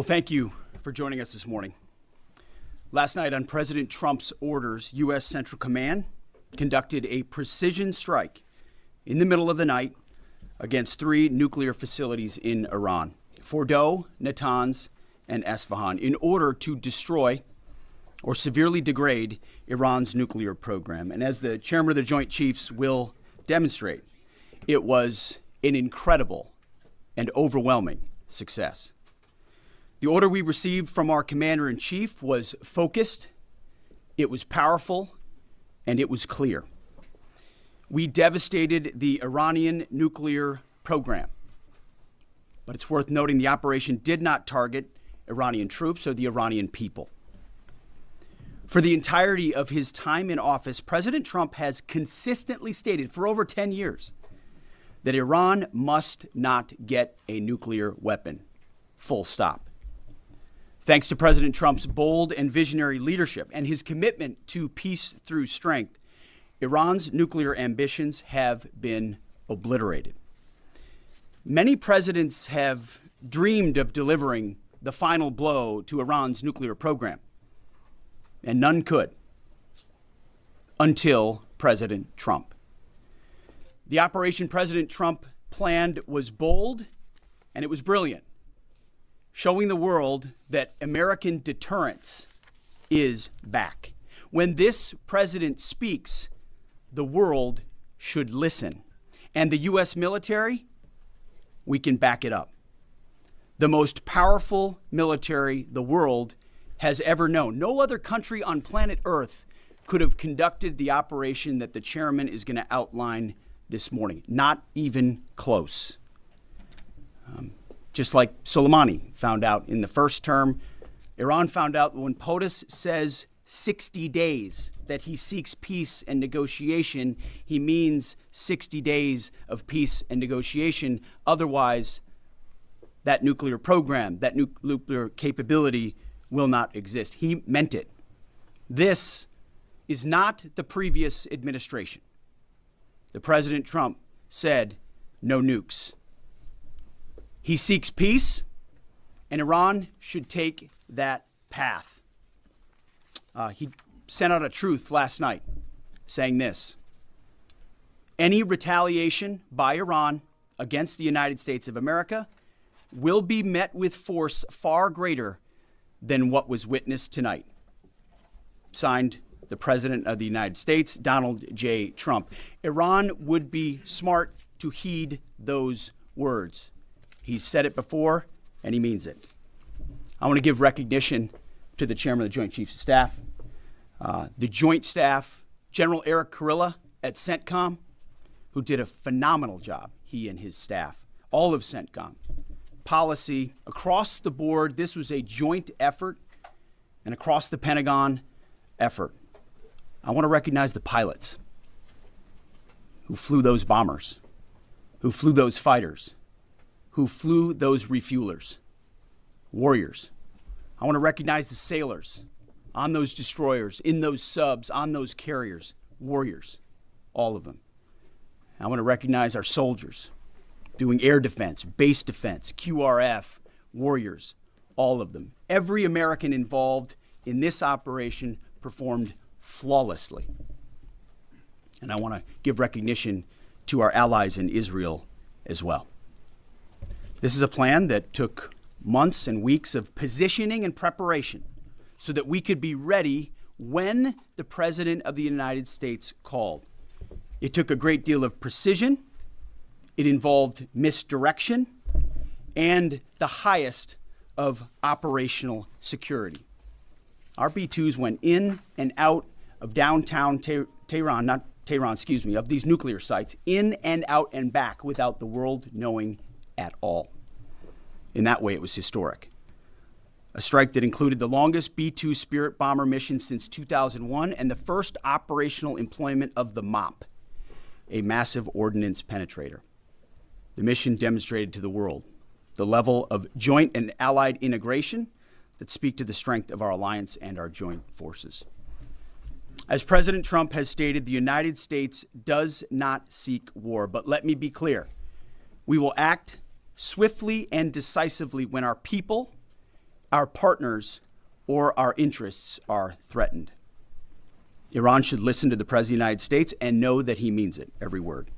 Thank you for joining us this morning. Last night, on President Trump's orders, U.S. Central Command conducted a precision strike in the middle of the night against 3 nuclear facilities in Iran, Fordow, Natanz, and Esfahan, in order to destroy or severely degrade Iran's nuclear program. And as the chairman of the Joint Chiefs will demonstrate, it was an incredible and overwhelming success. The order we received from our commander-in-chief was focused, it was powerful, and it was clear. We devastated the Iranian nuclear program. But it's worth noting the operation did not target Iranian troops or the Iranian people. For the entirety of his time in office, President Trump has consistently stated for over 10 years that Iran must not get a nuclear weapon. Full stop. Thanks to President Trump's bold and visionary leadership and his commitment to peace through strength, Iran's nuclear ambitions have been obliterated. Many presidents have dreamed of delivering the final blow to Iran's nuclear program, and none could until President Trump. The operation President Trump planned was bold and it was brilliant, showing the world that American deterrence is back. When this president speaks, the world should listen. And the U.S. military, we can back it up. The most powerful military the world has ever known. No other country on planet Earth could have conducted the operation that the chairman is going to outline this morning. Not even close. Just like Soleimani found out in the first term, Iran found out when POTUS says 60 days that he seeks peace and negotiation, he means 60 days of peace and negotiation. Otherwise, that nuclear program, that nuclear capability will not exist. He meant it. This is not the previous administration. The President Trump said no nukes. He seeks peace, and Iran should take that path. He sent out a truth last night saying this: any retaliation by Iran against the United States of America will be met with force far greater than what was witnessed tonight. Signed, the President of the United States, Donald J. Trump. Iran would be smart to heed those words. He's said it before, and he means it. I want to give recognition to the chairman of the Joint Chiefs of Staff, the Joint Staff, General Eric Kurilla at CENTCOM, who did a phenomenal job, he and his staff, all of CENTCOM. Policy, across the board, this was a joint effort, and across the Pentagon effort. I want to recognize the pilots who flew those bombers, who flew those fighters, who flew those refuelers, warriors. I want to recognize the sailors on those destroyers, in those subs, on those carriers, warriors, all of them. I want to recognize our soldiers doing air defense, base defense, QRF, warriors, all of them. Every American involved in this operation performed flawlessly. And I want to give recognition to our allies in Israel as well. This is a plan that took months and weeks of positioning and preparation so that we could be ready when the President of the United States called. It took a great deal of precision. It involved misdirection and the highest of operational security. Our B-2s went in and out of downtown Tehran, of these nuclear sites, in and out and back without the world knowing at all. In that way, it was historic. A strike that included the longest B-2 Spirit bomber mission since 2001 and the first operational employment of the MOP, a massive ordnance penetrator. The mission demonstrated to the world the level of joint and allied integration that speak to the strength of our alliance and our joint forces. As President Trump has stated, the United States does not seek war, but let me be clear. We will act swiftly and decisively when our people our partners or our interests are threatened. Iran should listen to the President of the United States and know that he means it, every word.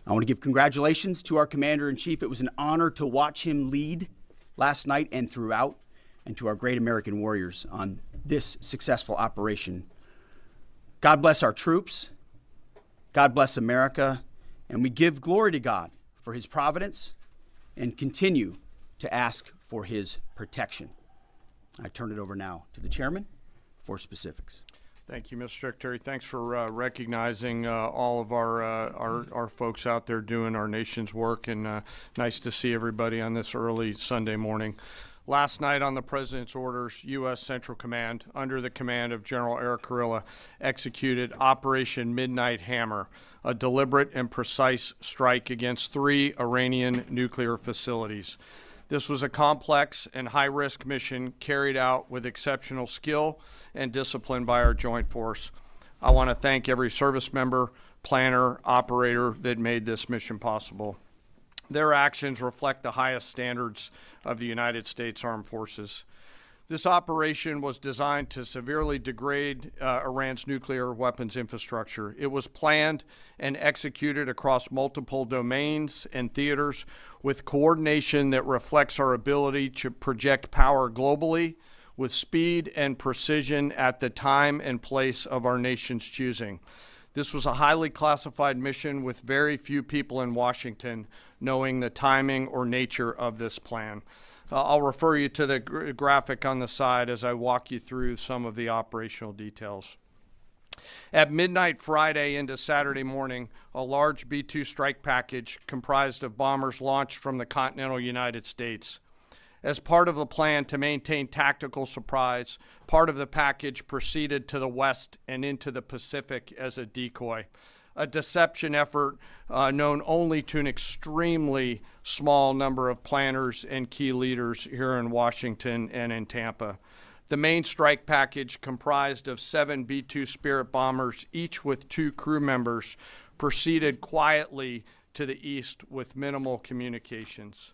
I want to give congratulations to our Commander-in-Chief. It was an honor to watch him lead last night and throughout, and to our great American warriors on this successful operation. God bless our troops. God bless America. And we give glory to God for his providence and continue to ask for his protection. I turn it over now to the chairman for specifics. Thank you, Mr. Secretary. Thanks for recognizing all of our folks out there doing our nation's work, and nice to see everybody on this early Sunday morning. Last night on the President's orders, U.S. Central Command, under the command of General Eric Kurilla, executed Operation Midnight Hammer, a deliberate and precise strike against 3 Iranian nuclear facilities. This was a complex and high-risk mission carried out with exceptional skill and discipline by our joint force. I want to thank every service member, planner, operator that made this mission possible. Their actions reflect the highest standards of the United States Armed Forces. This operation was designed to severely degrade Iran's nuclear weapons infrastructure. It was planned and executed across multiple domains and theaters with coordination that reflects our ability to project power globally with speed and precision at the time and place of our nation's choosing. This was a highly classified mission with very few people in Washington knowing the timing or nature of this plan. I'll refer you to the graphic on the side as I walk you through some of the operational details. At midnight Friday into Saturday morning, a large B-2 strike package comprised of bombers launched from the continental United States. As part of the plan to maintain tactical surprise, part of the package proceeded to the west and into the Pacific as a decoy, a deception effort known only to an extremely small number of planners and key leaders here in Washington and in Tampa. The main strike package, comprised of 7 B-2 Spirit bombers, each with 2 crew members, proceeded quietly to the east with minimal communications.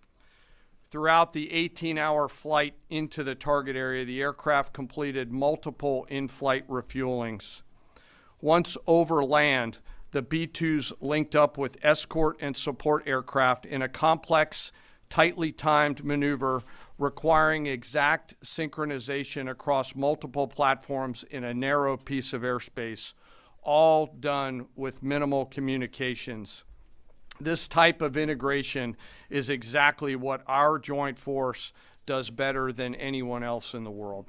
Throughout the 18-hour flight into the target area, the aircraft completed multiple in-flight refuelings. Once over land, the B-2s linked up with escort and support aircraft in a complex, tightly timed maneuver requiring exact synchronization across multiple platforms in a narrow piece of airspace, all done with minimal communications. This type of integration is exactly what our joint force does better than anyone else in the world.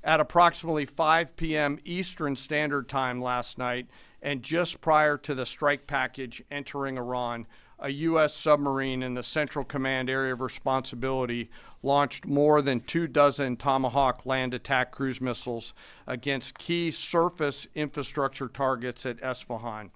At approximately 5 p.m. Eastern Standard Time last night, and just prior to the strike package entering Iran, a U.S. submarine in the Central Command Area of Responsibility launched more than 24 Tomahawk land attack cruise missiles against key surface infrastructure targets at Esfahan.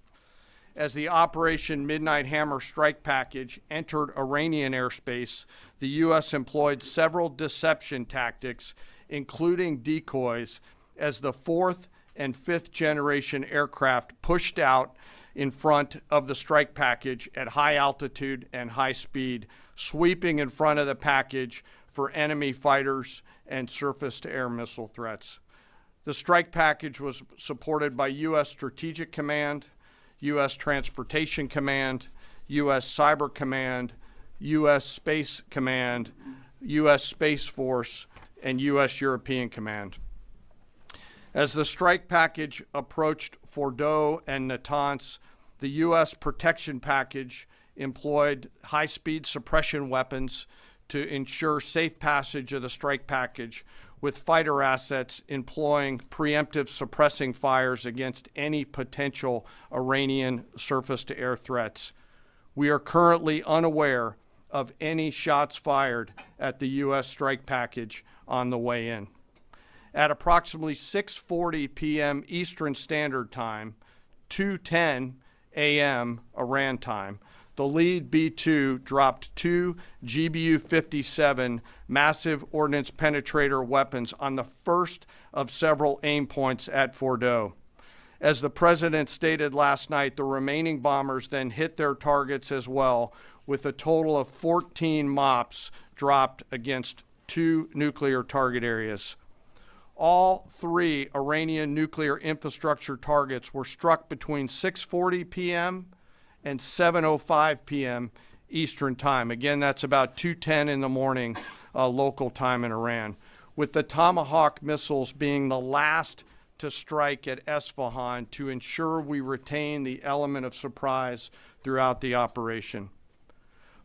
As the Operation Midnight Hammer strike package entered Iranian airspace, the U.S. employed several deception tactics, including decoys, as the 4th and 5th generation aircraft pushed out in front of the strike package at high altitude and high speed, sweeping in front of the package for enemy fighters and surface-to-air missile threats. The strike package was supported by U.S. Strategic Command, U.S. Transportation Command, U.S. Cyber Command, U.S. Space Command, U.S. Space Force, and U.S. European Command. As the strike package approached Fordo and Natanz, the U.S. protection package employed high-speed suppression weapons to ensure safe passage of the strike package, with fighter assets employing preemptive suppressing fires against any potential Iranian surface-to-air threats. We are currently unaware of any shots fired at the U.S. strike package on the way in. At approximately 6:40 p.m. Eastern Standard Time, 2:10 a.m. Iran time, the lead B-2 dropped 2 GBU-57 massive ordnance penetrator weapons on the first of several aim points at Fordo. As the president stated last night, the remaining bombers then hit their targets as well, with a total of 14 MOPs dropped against 2 nuclear target areas. All 3 Iranian nuclear infrastructure targets were struck between 6:40 p.m. and 7:05 p.m. Eastern Time. Again, that's about 2:10 in the morning local time in Iran, with the Tomahawk missiles being the last to strike at Esfahan to ensure we retain the element of surprise throughout the operation.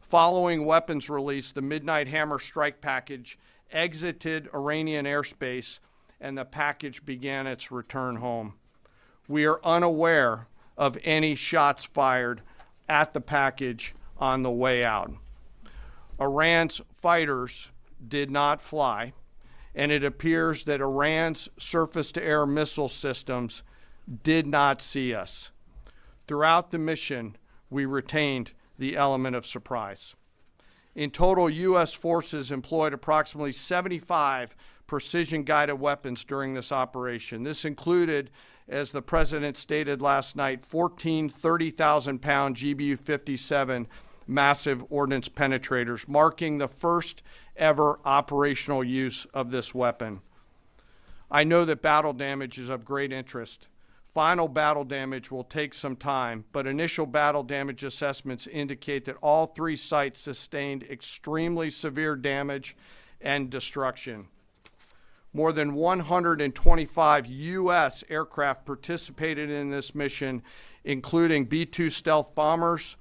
Following weapons release, the Midnight Hammer strike package exited Iranian airspace and the package began its return home. We are unaware of any shots fired at the package on the way out. Iran's fighters did not fly, and it appears that Iran's surface-to-air missile systems did not see us. Throughout the mission, we retained the element of surprise. In total, U.S. forces employed approximately 75 precision-guided weapons during this operation. This included, as the President stated last night, 14 30,000-pound GBU-57 massive ordnance penetrators, marking the first ever operational use of this weapon. I know that battle damage is of great interest. Final battle damage will take some time, but initial battle damage assessments indicate that all 3 sites sustained extremely severe damage and destruction. More than 125 U.S. aircraft participated in this mission, including B-2 stealth bombers,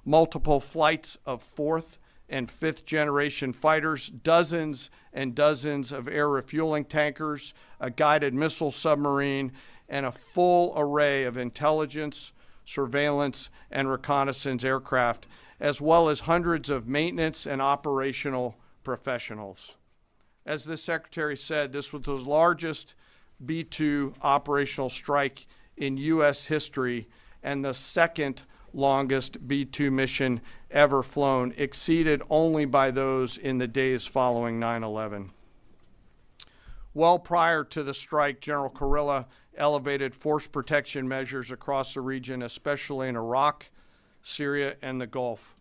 multiple flights of 4th and 5th generation fighters, dozens and dozens of air refueling tankers, a guided missile submarine, and a full array of intelligence, surveillance, and reconnaissance aircraft, as well as hundreds of maintenance and operational professionals. As the Secretary said, this was the largest B-2 operational strike in U.S. history and the second longest B-2 mission ever flown, exceeded only by those in the days following 9/11. Well prior to the strike, General Kurilla elevated force protection measures across the region, especially in Iraq, Syria, and the Gulf.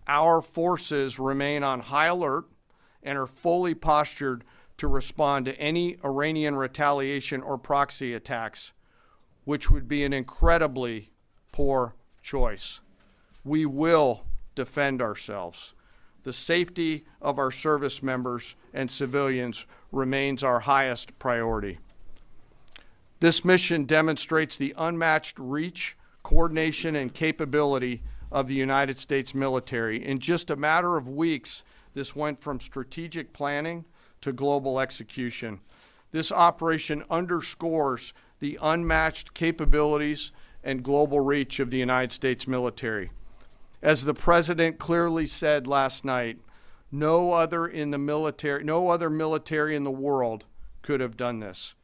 Our forces remain on high alert and are fully postured to respond to any Iranian retaliation or proxy attacks, which would be an incredibly poor choice. We will defend ourselves. The safety of our service members and civilians remains our highest priority. This mission demonstrates the unmatched reach, coordination, and capability of the United States military. In just a matter of weeks, this went from strategic planning to global execution. This operation underscores the unmatched capabilities and global reach of the United States military. As the President clearly said last night, no other military in the world could have done this.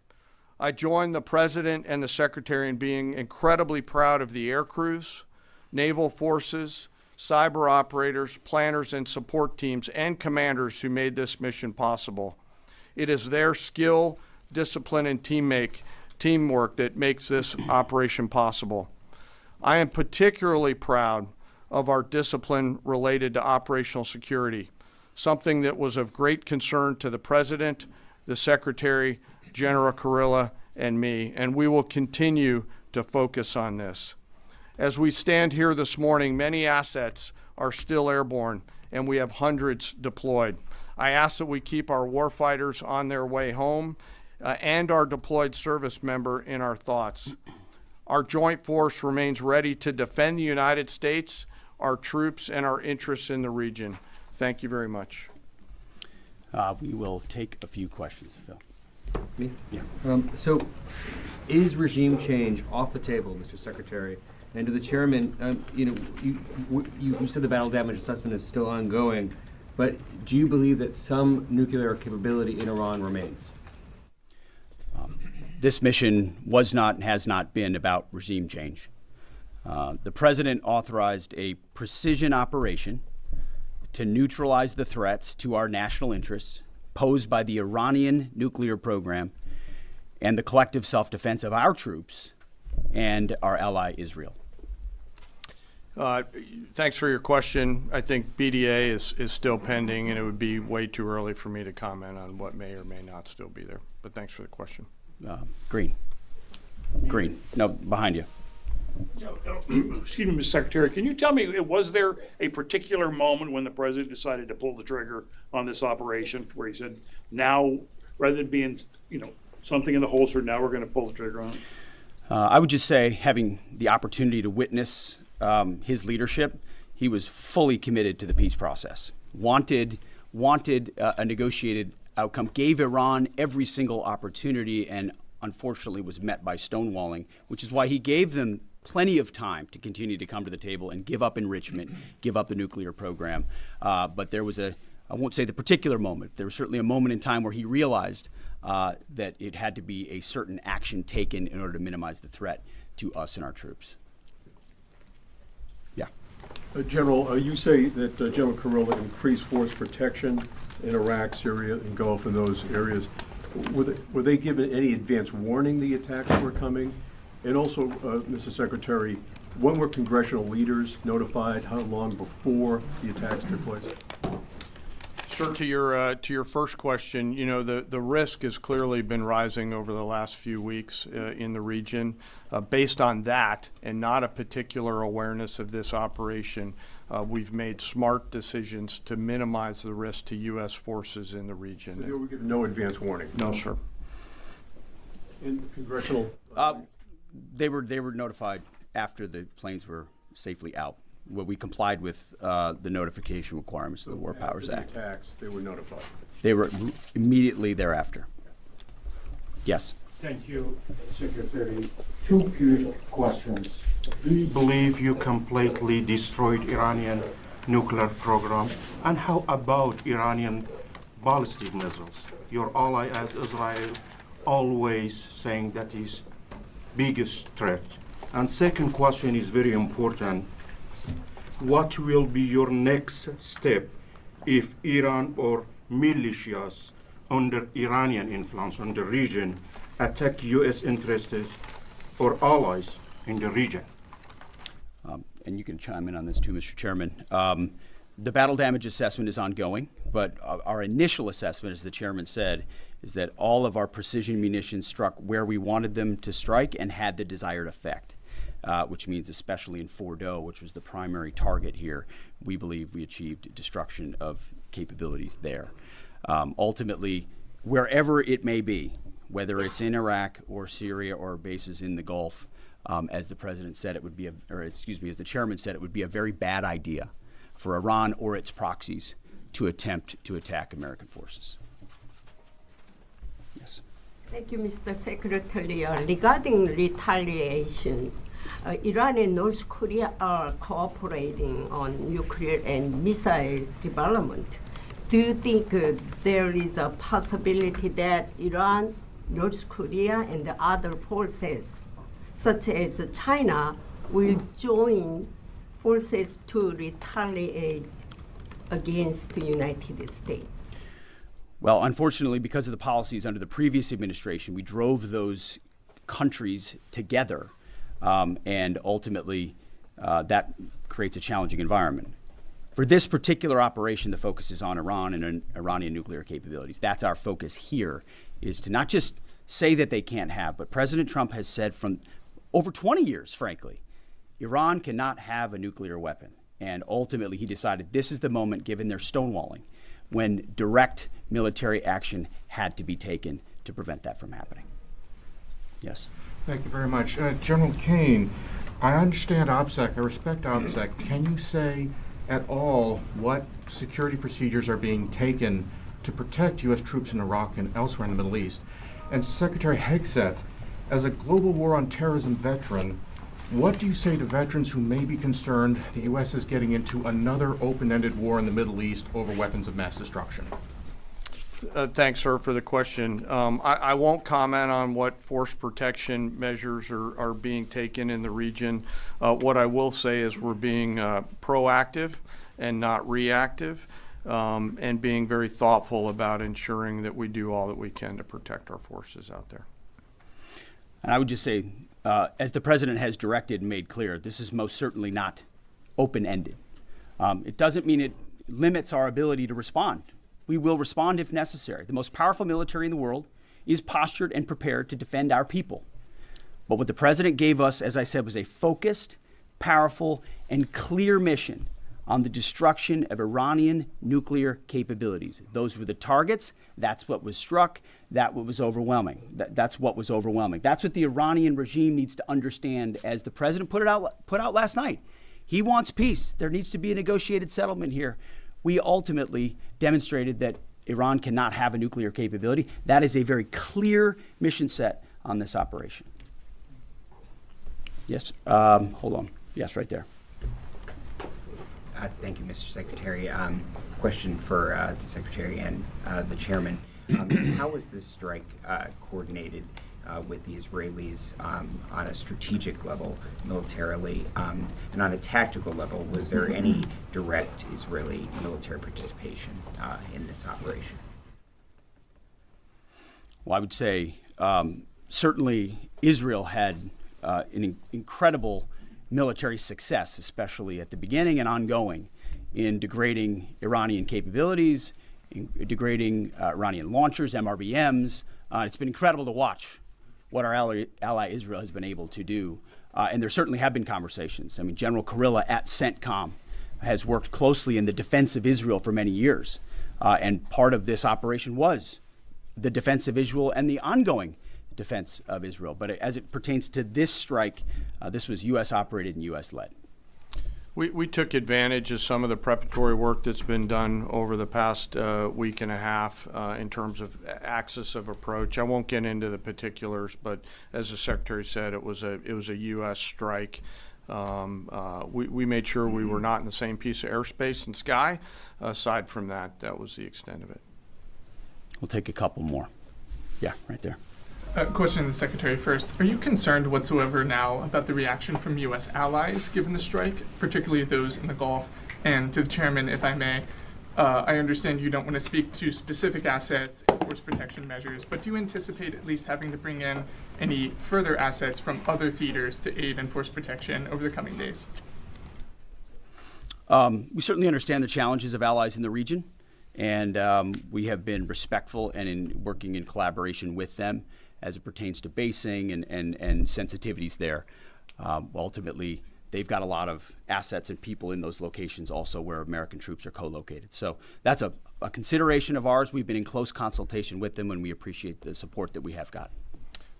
I join the President and the Secretary in being incredibly proud of the air crews, naval forces, cyber operators, planners, and support teams, and commanders who made this mission possible. It is their skill, discipline, and teamwork that makes this operation possible. I am particularly proud of our discipline related to operational security, something that was of great concern to the President, the Secretary, General Kurilla, and me, and we will continue to focus on this. As we stand here this morning, many assets are still airborne, and we have hundreds deployed. I ask that we keep our warfighters on their way home and our deployed service member in our thoughts. Our joint force remains ready to defend the United States, our troops, and our interests in the region. Thank you very much. We will take a few questions, Phil. Me? Yeah. So, is regime change off the table, Mr. Secretary? And to the chairman, you said the battle damage assessment is still ongoing, but do you believe that some nuclear capability in Iran remains? This mission was not and has not been about regime change. The President authorized a precision operation to neutralize the threats to our national interests posed by the Iranian nuclear program and the collective self-defense of our troops and our ally Israel. Thanks for your question. I think BDA is still pending, and it would be way too early for me to comment on what may or may not still be there. But thanks for the question. Green. No, behind you. Excuse me, Mr. Secretary, can you tell me, was there a particular moment when the president decided to pull the trigger on this operation where he said, now, rather than being, something in the holster, now we're going to pull the trigger on it? I would just say, having the opportunity to witness his leadership, he was fully committed to the peace process. Wanted a negotiated outcome, gave Iran every single opportunity, and unfortunately was met by stonewalling, which is why he gave them plenty of time to continue to come to the table and give up enrichment, give up the nuclear program. But there was I won't say the particular moment, there was certainly a moment in time where he realized that it had to be a certain action taken in order to minimize the threat to us and our troops. Yeah. General, you say that General Kurilla increased force protection in Iraq, Syria, and Gulf, in those areas. Were they given any advance warning the attacks were coming? And also, Mr. Secretary, when were congressional leaders notified? How long before the attacks took place? Sir, to your first question, the risk has clearly been rising over the last few weeks in the region. Based on that, and not a particular awareness of this operation, we've made smart decisions to minimize the risk to U.S. forces in the region. So they were given no advance warning? No, sir. In congressional? They were notified after the planes were safely out. Well, we complied with the notification requirements of the War Powers Act. The attacks, they were notified? They were immediately thereafter. Yes. Thank you, Secretary. Two quick questions. Do you believe you completely destroyed Iranian nuclear program? And how about Iranian ballistic missiles? Your ally as Israel always saying that is biggest threat. And second question is very important. What will be your next step if Iran or militias under Iranian influence in the region attack U.S. interests or allies in the region? And you can chime in on this too, Mr. Chairman. The battle damage assessment is ongoing, but our initial assessment, as the chairman said, is that all of our precision munitions struck where we wanted them to strike and had the desired effect. Which means especially in Fordo, which was the primary target here, we believe we achieved destruction of capabilities there. Ultimately, wherever it may be, whether it's in Iraq or Syria or bases in the Gulf, as the president said, it would be, as the chairman said, it would be a very bad idea for Iran or its proxies to attempt to attack American forces. Yes. Thank you, Mr. Secretary. Regarding retaliations, Iran and North Korea are cooperating on nuclear and missile development. Do you think there is a possibility that Iran, North Korea, and the other forces, such as China, will join forces to retaliate against the United States? Well, unfortunately, because of the policies under the previous administration, we drove those countries together, and ultimately that creates a challenging environment. For this particular operation, the focus is on Iran and Iranian nuclear capabilities. That's our focus here, is to not just say that they can't have, but President Trump has said from over 20 years, frankly, Iran cannot have a nuclear weapon. And ultimately, he decided this is the moment, given their stonewalling, when direct military action had to be taken to prevent that from happening. Yes. Thank you very much. General Caine, I understand OPSEC, I respect OPSEC. Can you say at all what security procedures are being taken to protect U.S. troops in Iraq and elsewhere in the Middle East? And Secretary Hegseth, as a global war on terrorism veteran, what do you say to veterans who may be concerned the U.S. is getting into another open-ended war in the Middle East over weapons of mass destruction? Thanks, sir, for the question. I won't comment on what force protection measures are being taken in the region. What I will say is we're being proactive and not reactive, and being very thoughtful about ensuring that we do all that we can to protect our forces out there. And I would just say, as the president has directed and made clear, this is most certainly not open-ended. It doesn't mean it limits our ability to respond. We will respond if necessary. The most powerful military in the world is postured and prepared to defend our people. But what the president gave us, as I said, was a focused, powerful, and clear mission on the destruction of Iranian nuclear capabilities. Those were the targets. That's what was struck. That's what was overwhelming. That's what was overwhelming. That's what the Iranian regime needs to understand, as the president put out last night. He wants peace. There needs to be a negotiated settlement here. We ultimately demonstrated that Iran cannot have a nuclear capability. That is a very clear mission set on this operation. Yes, hold on. Yes, right there. Thank you, Mr. Secretary. Question for the Secretary and the Chairman. How was this strike coordinated with the Israelis on a strategic level, militarily, and on a tactical level? Was there any direct Israeli military participation in this operation? Well, I would say certainly Israel had an incredible military success, especially at the beginning and ongoing, in degrading Iranian capabilities, in degrading Iranian launchers, MRBMs. It's been incredible to watch what our ally Israel has been able to do. And there certainly have been conversations. I mean, General Kurilla at CENTCOM has worked closely in the defense of Israel for many years. And part of this operation was the defense of Israel and the ongoing defense of Israel. But as it pertains to this strike, this was U.S. operated and U.S. led. We took advantage of some of the preparatory work that's been done over the past week and a half in terms of axis of approach. I won't get into the particulars, but as the Secretary said, it was a U.S. strike. We made sure we were not in the same piece of airspace and sky. Aside from that, that was the extent of it. We'll take a couple more. Yeah, right there. Question to the Secretary first. Are you concerned whatsoever now about the reaction from U.S. allies given the strike, particularly those in the Gulf? And to the Chairman, if I may, I understand you don't want to speak to specific assets and force protection measures, but do you anticipate at least having to bring in any further assets from other theaters to aid in force protection over the coming days? We certainly understand the challenges of allies in the region, and we have been respectful and in working in collaboration with them as it pertains to basing and sensitivities there. Ultimately, they've got a lot of assets and people in those locations also where American troops are co-located. So that's a consideration of ours. We've been in close consultation with them, and we appreciate the support that we have got.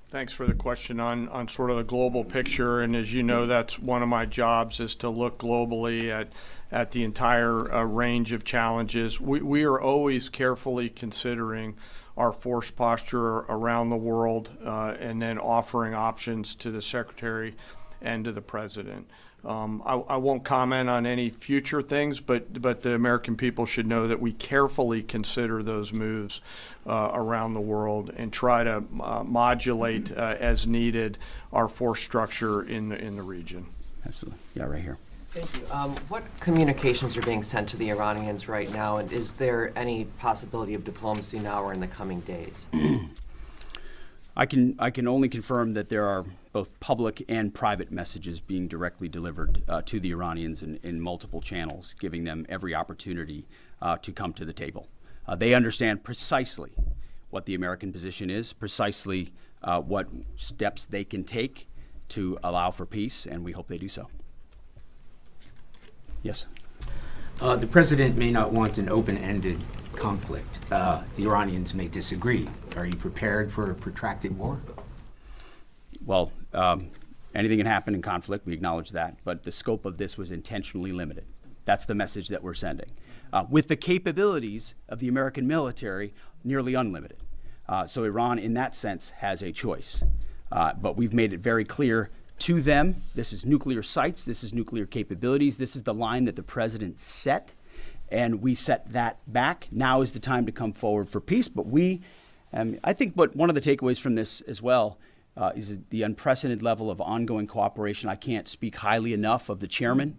Thanks for the question on sort of the global picture. And as you know, that's one of my jobs, is to look globally at the entire range of challenges. We are always carefully considering our force posture around the world and then offering options to the Secretary and to the President. I won't comment on any future things, but the American people should know that we carefully consider those moves around the world and try to modulate as needed our force structure in the region. Absolutely. Yeah, right here. Thank you. What communications are being sent to the Iranians right now, and is there any possibility of diplomacy now or in the coming days? I can only confirm that there are both public and private messages being directly delivered to the Iranians in multiple channels, giving them every opportunity to come to the table. They understand precisely what the American position is, precisely what steps they can take to allow for peace, and we hope they do so. Yes. The president may not want an open-ended conflict. The Iranians may disagree. Are you prepared for a protracted war? Well, anything can happen in conflict. We acknowledge that. But the scope of this was intentionally limited. That's the message that we're sending. With the capabilities of the American military nearly unlimited. So Iran, in that sense, has a choice. But we've made it very clear to them, this is nuclear sites, this is nuclear capabilities, this is the line that the president set, and we set that back. Now is the time to come forward for peace. But I think one of the takeaways from this as well is the unprecedented level of ongoing cooperation. I can't speak highly enough of the chairman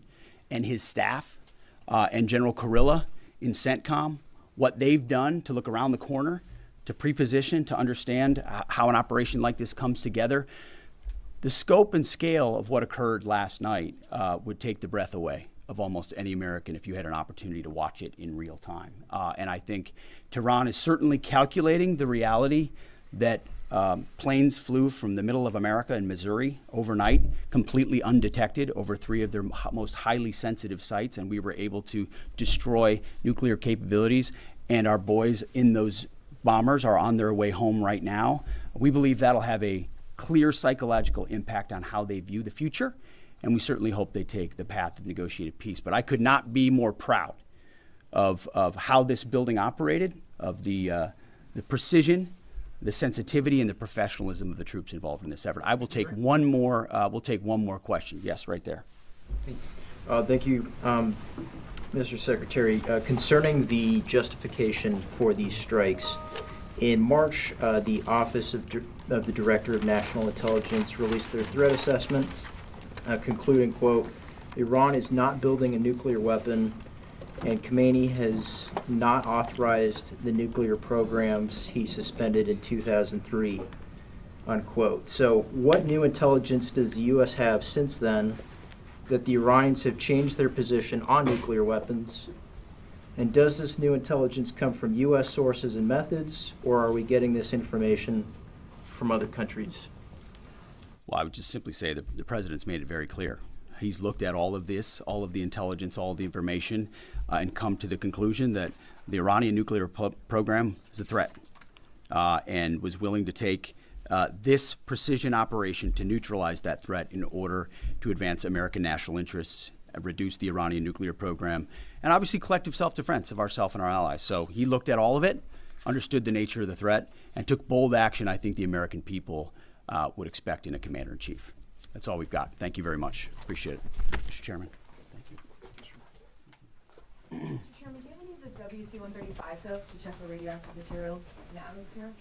and his staff and General Kurilla in CENTCOM, what they've done to look around the corner, to pre-position, to understand how an operation like this comes together. The scope and scale of what occurred last night would take the breath away of almost any American if you had an opportunity to watch it in real time. And I think Tehran is certainly calculating the reality that planes flew from the middle of America in Missouri overnight, completely undetected over 3 of their most highly sensitive sites, and we were able to destroy nuclear capabilities. And our boys in those bombers are on their way home right now. We believe that'll have a clear psychological impact on how they view the future, and we certainly hope they take the path of negotiated peace. But I could not be more proud of how this building operated, of the precision, the sensitivity, and the professionalism of the troops involved in this effort. I will take one more. We'll take one more question. Yes, right there. Thank you, Mr. Secretary. Concerning the justification for these strikes, in March, the Office of the Director of National Intelligence released their threat assessment, concluding, quote, Iran is not building a nuclear weapon, and Caine has not authorized the nuclear programs he suspended in 2003, unquote. So what new intelligence does the U.S. have since then that the Iranians have changed their position on nuclear weapons? And does this new intelligence come from U.S. sources and methods, or are we getting this information from other countries? Well, I would just simply say that the president's made it very clear. He's looked at all of this, all of the intelligence, all of the information, and come to the conclusion that the Iranian nuclear program is a threat, and was willing to take this precision operation to neutralize that threat in order to advance American national interests, reduce the Iranian nuclear program, and obviously collective self-defense of ourselves and our allies. So he looked at all of it, understood the nature of the threat, and took bold action I think the American people would expect in a commander-in-chief. That's all we've got. Thank you very much. Appreciate it. Mr. Chairman. Thank you. Mr. Chairman, do you have any of the WC-135s up to check for radioactive material in the atmosphere?